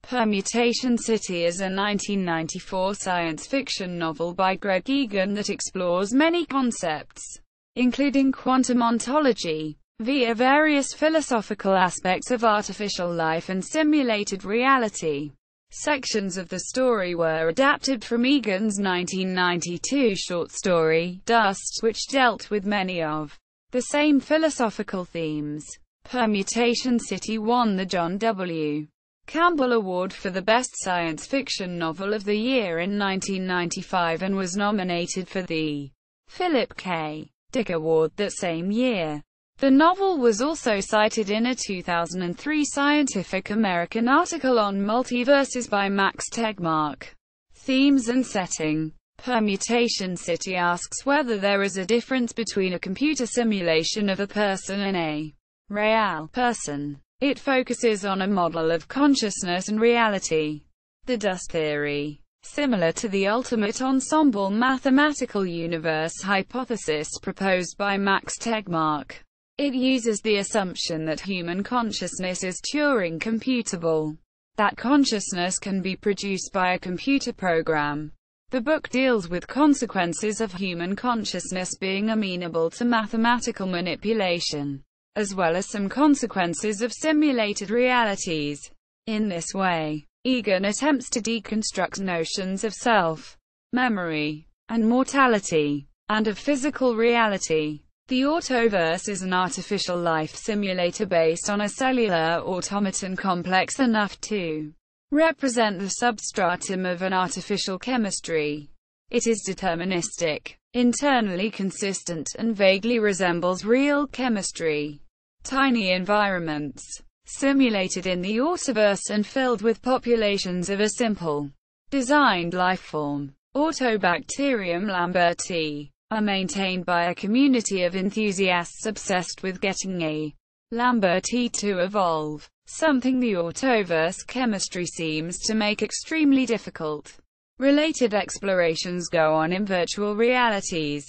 Permutation City is a 1994 science fiction novel by Greg Egan that explores many concepts, including quantum ontology, via various philosophical aspects of artificial life and simulated reality. Sections of the story were adapted from Egan's 1992 short story, Dust, which dealt with many of the same philosophical themes. Permutation City won the John W. Campbell Award for the Best Science Fiction Novel of the Year in 1995 and was nominated for the Philip K. Dick Award that same year. The novel was also cited in a 2003 Scientific American article on multiverses by Max Tegmark. Themes and setting. Permutation City asks whether there is a difference between a computer simulation of a person and a real person. It focuses on a model of consciousness and reality, the dust theory. Similar to the ultimate ensemble mathematical universe hypothesis proposed by Max Tegmark, it uses the assumption that human consciousness is Turing computable, that consciousness can be produced by a computer program. The book deals with consequences of human consciousness being amenable to mathematical manipulation, as well as some consequences of simulated realities. In this way, Egan attempts to deconstruct notions of self, memory, and mortality, and of physical reality. The Autoverse is an artificial life simulator based on a cellular automaton complex enough to represent the substratum of an artificial chemistry. It is deterministic, internally consistent, and vaguely resembles real chemistry. Tiny environments, simulated in the Autoverse and filled with populations of a simple, designed lifeform, Autobacterium lambertii, are maintained by a community of enthusiasts obsessed with getting a Lambertii to evolve, something the Autoverse chemistry seems to make extremely difficult. Related explorations go on in virtual realities,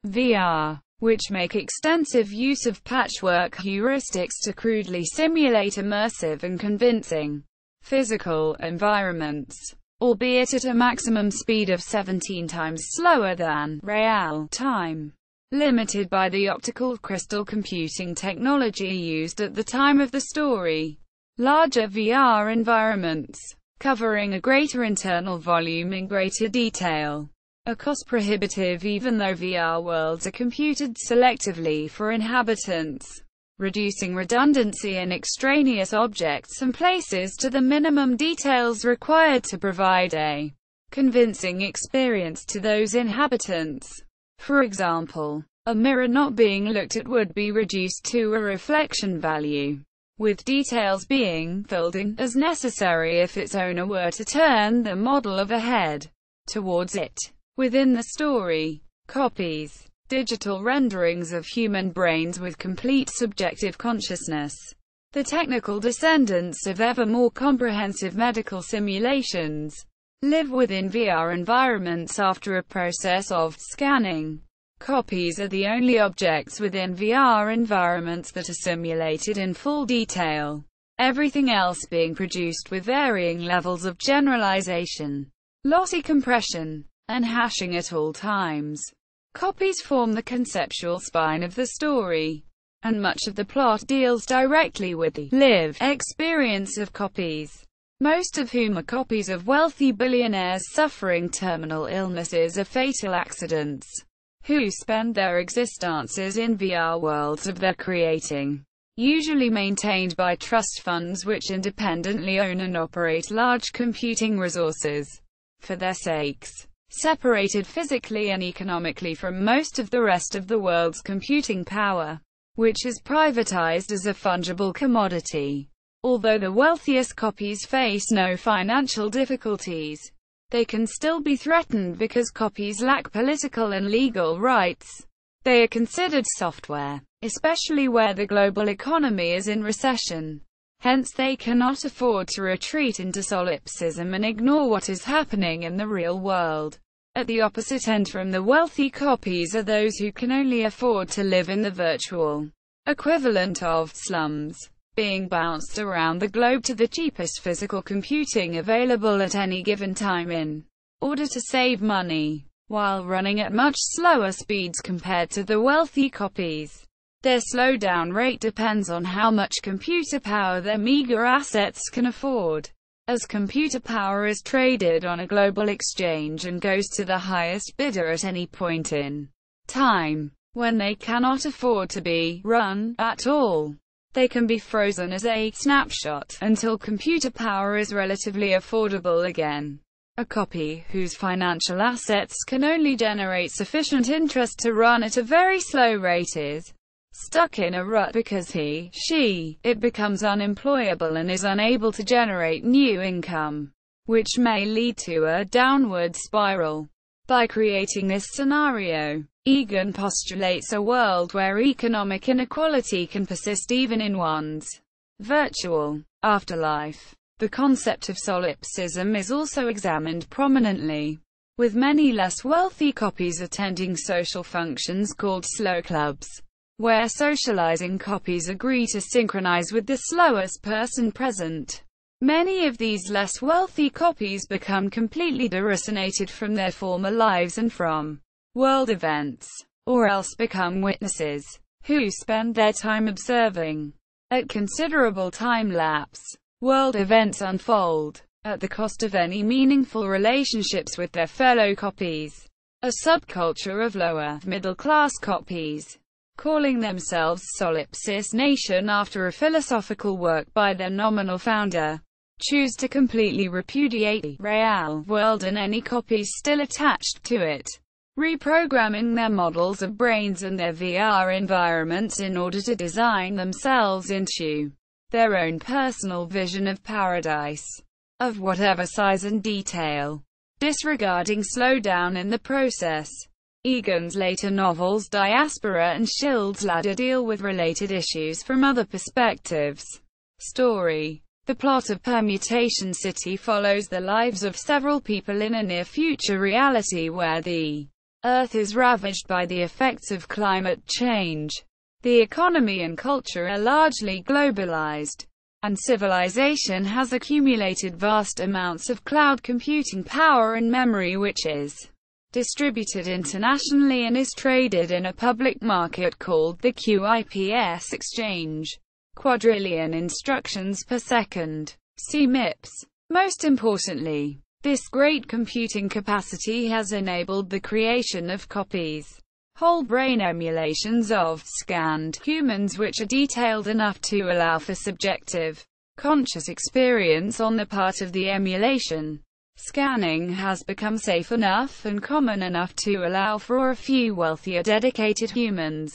VR, which make extensive use of patchwork heuristics to crudely simulate immersive and convincing physical environments, albeit at a maximum speed of 17 times slower than real time, limited by the optical crystal computing technology used at the time of the story. Larger VR environments, covering a greater internal volume in greater detail, are cost-prohibitive even though VR worlds are computed selectively for inhabitants, reducing redundancy in extraneous objects and places to the minimum details required to provide a convincing experience to those inhabitants. For example, a mirror not being looked at would be reduced to a reflection value, with details being filled in as necessary if its owner were to turn the model of a head towards it. Within the story, copies, digital renderings of human brains with complete subjective consciousness, the technical descendants of ever more comprehensive medical simulations, live within VR environments after a process of scanning. Copies are the only objects within VR environments that are simulated in full detail, everything else being produced with varying levels of generalization, lossy compression, and hashing at all times. Copies form the conceptual spine of the story, and much of the plot deals directly with the lived experience of copies, most of whom are copies of wealthy billionaires suffering terminal illnesses or fatal accidents, who spend their existences in VR worlds of their creating, usually maintained by trust funds which independently own and operate large computing resources, for their sakes, separated physically and economically from most of the rest of the world's computing power, which is privatized as a fungible commodity. Although the wealthiest copies face no financial difficulties, they can still be threatened because copies lack political and legal rights. They are considered software, especially where the global economy is in recession. Hence they cannot afford to retreat into solipsism and ignore what is happening in the real world. At the opposite end from the wealthy copies are those who can only afford to live in the virtual equivalent of slums. being bounced around the globe to the cheapest physical computing available at any given time in order to save money, while running at much slower speeds compared to the wealthy copies. Their slowdown rate depends on how much computer power their meager assets can afford. As computer power is traded on a global exchange and goes to the highest bidder at any point in time, when they cannot afford to be run at all, they can be frozen as a snapshot until computer power is relatively affordable again. A copy whose financial assets can only generate sufficient interest to run at a very slow rate is stuck in a rut because it becomes unemployable and is unable to generate new income, which may lead to a downward spiral. By creating this scenario, Egan postulates a world where economic inequality can persist even in one's virtual afterlife. The concept of solipsism is also examined prominently, with many less wealthy copies attending social functions called slow clubs, where socializing copies agree to synchronize with the slowest person present. Many of these less wealthy copies become completely deracinated from their former lives and from world events, or else become witnesses, who spend their time observing, at considerable time lapse, world events unfold, at the cost of any meaningful relationships with their fellow copies. A subculture of lower, middle-class copies, calling themselves Solipsis Nation after a philosophical work by their nominal founder, choose to completely repudiate the real world and any copies still attached to it, reprogramming their models of brains and their VR environments in order to design themselves into their own personal vision of paradise, of whatever size and detail, disregarding slowdown in the process. Egan's later novels Diaspora and Schild's Ladder deal with related issues from other perspectives. Story. The plot of Permutation City follows the lives of several people in a near-future reality where the Earth is ravaged by the effects of climate change. The economy and culture are largely globalized, and civilization has accumulated vast amounts of cloud computing power and memory which is distributed internationally and is traded in a public market called the QIPS exchange. Quadrillion instructions per second. See MIPS. Most importantly, this great computing capacity has enabled the creation of copies, whole brain emulations of scanned humans which are detailed enough to allow for subjective, conscious experience on the part of the emulation. Scanning has become safe enough and common enough to allow for a few wealthier dedicated humans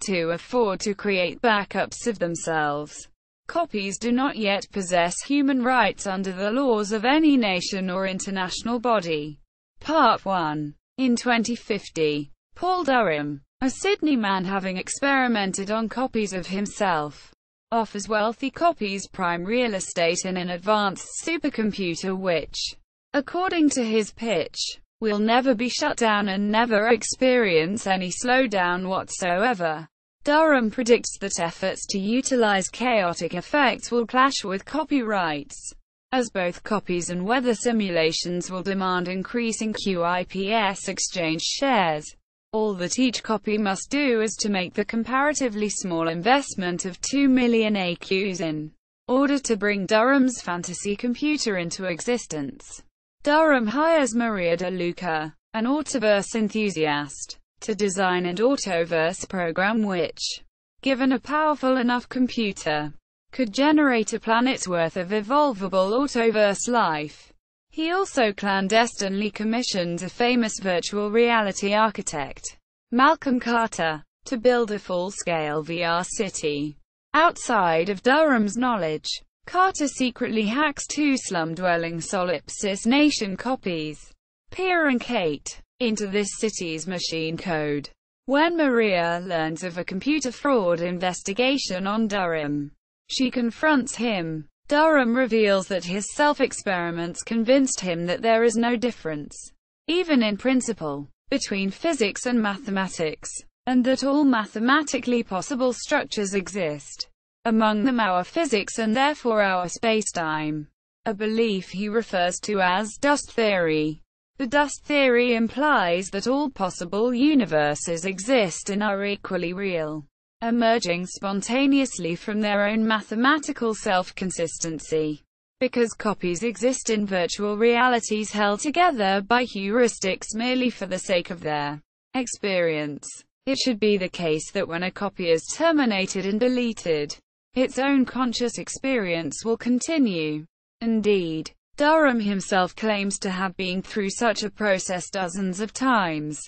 to afford to create backups of themselves. Copies do not yet possess human rights under the laws of any nation or international body. Part 1. In 2050, Paul Durham, a Sydney man having experimented on copies of himself, offers wealthy copies prime real estate in an advanced supercomputer which, according to his pitch, will never be shut down and never experience any slowdown whatsoever. Durham predicts that efforts to utilize chaotic effects will clash with copyrights, as both copies and weather simulations will demand increasing QIPS exchange shares. All that each copy must do is to make the comparatively small investment of 2 million AQs in order to bring Durham's fantasy computer into existence. Durham hires Maria De Luca, an Autoverse enthusiast, to design an Autoverse program which, given a powerful enough computer, could generate a planet's worth of evolvable Autoverse life. He also clandestinely commissions a famous virtual reality architect, Malcolm Carter, to build a full-scale VR city. Outside of Durham's knowledge, Carter secretly hacks two slum-dwelling Solipsis Nation copies, Pierre and Kate, into this city's machine code. When Maria learns of a computer fraud investigation on Durham, she confronts him. Durham reveals that his self-experiments convinced him that there is no difference, even in principle, between physics and mathematics, and that all mathematically possible structures exist among them our physics and therefore our spacetime, a belief he refers to as dust theory. The dust theory implies that all possible universes exist and are equally real, emerging spontaneously from their own mathematical self-consistency. Because copies exist in virtual realities held together by heuristics merely for the sake of their experience, it should be the case that when a copy is terminated and deleted, its own conscious experience will continue. Indeed, Durham himself claims to have been through such a process dozens of times.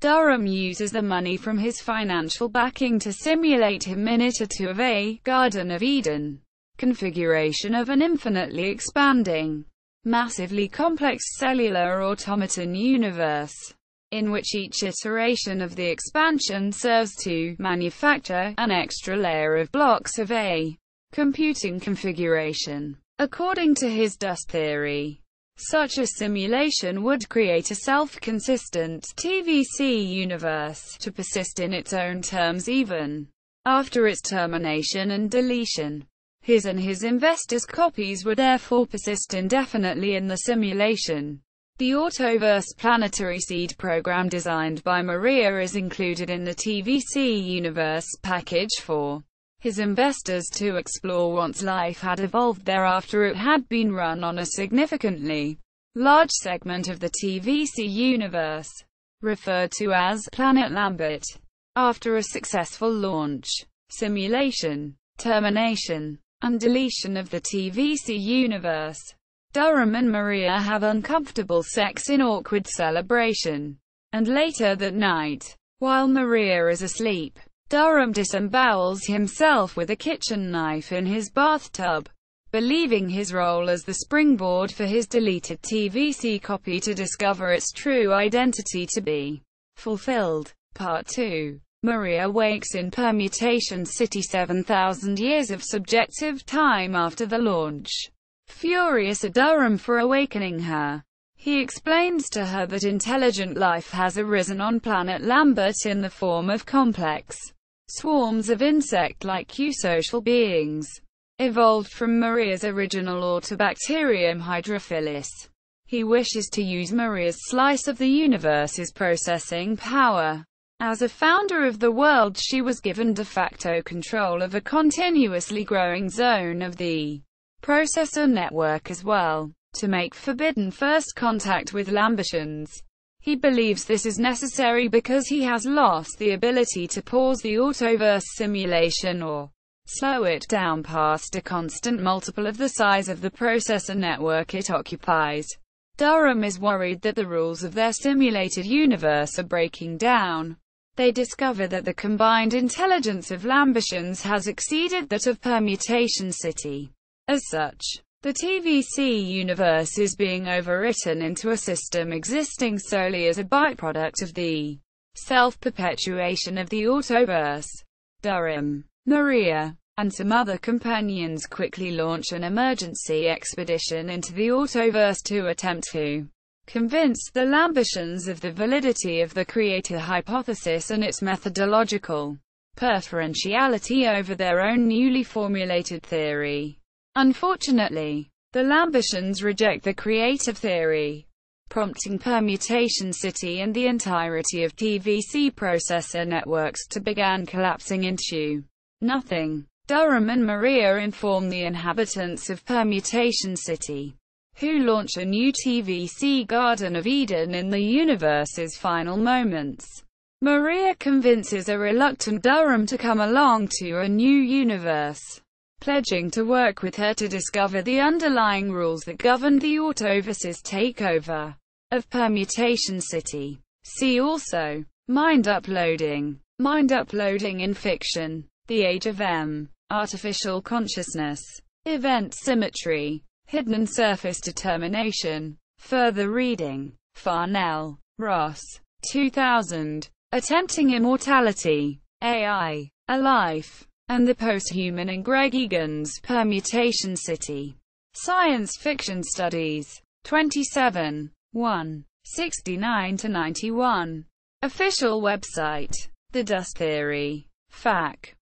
Durham uses the money from his financial backing to simulate a minute or two of a Garden of Eden configuration of an infinitely expanding, massively complex cellular automaton universe, in which each iteration of the expansion serves to manufacture an extra layer of blocks of a computing configuration. According to his dust theory, such a simulation would create a self-consistent TVC universe, to persist in its own terms even after its termination and deletion. His and his investors' copies would therefore persist indefinitely in the simulation. The Autoverse planetary seed program designed by Maria is included in the TVC universe package for his investors to explore once life had evolved there after it had been run on a significantly large segment of the TVC universe, referred to as Planet Lambert. After a successful launch, simulation, termination, and deletion of the TVC universe, Durham and Maria have uncomfortable sex in awkward celebration. And later that night, while Maria is asleep, Durham disembowels himself with a kitchen knife in his bathtub, believing his role as the springboard for his deleted TVC copy to discover its true identity to be fulfilled. Part 2. Maria wakes in Permutation City 7,000 years of subjective time after the launch. Furious at Durham for awakening her, he explains to her that intelligent life has arisen on planet Lambert in the form of complex swarms of insect-like eusocial beings, evolved from Maria's original Autobacterium hydrophilus. He wishes to use Maria's slice of the universe's processing power. As a founder of the world, she was given de facto control of a continuously growing zone of the processor network as well, to make forbidden first contact with Lambertians. He believes this is necessary because he has lost the ability to pause the Autoverse simulation or slow it down past a constant multiple of the size of the processor network it occupies. Durham is worried that the rules of their simulated universe are breaking down. They discover that the combined intelligence of Lambertians has exceeded that of Permutation City. As such, the TVC universe is being overwritten into a system existing solely as a byproduct of the self-perpetuation of the Autoverse. Durham, Maria, and some other companions quickly launch an emergency expedition into the Autoverse to attempt to convince the Lambertians of the validity of the creator hypothesis and its methodological preferentiality over their own newly formulated theory. Unfortunately, the Lambertians reject the creative theory, prompting Permutation City and the entirety of TVC processor networks to begin collapsing into nothing. Durham and Maria inform the inhabitants of Permutation City, who launch a new TVC Garden of Eden in the universe's final moments. Maria convinces a reluctant Durham to come along to a new universe, pledging to work with her to discover the underlying rules that govern the Autoverse's takeover of Permutation City. See also, mind uploading in fiction, the age of M, artificial consciousness, event symmetry, hidden surface determination. Further reading, Farnell, Ross, 2000, Attempting Immortality, AI, A Life, and the Posthuman in Greg Egan's Permutation City. Science Fiction Studies. 27. 1. 69-91. Official website. The Dust Theory. FAQ.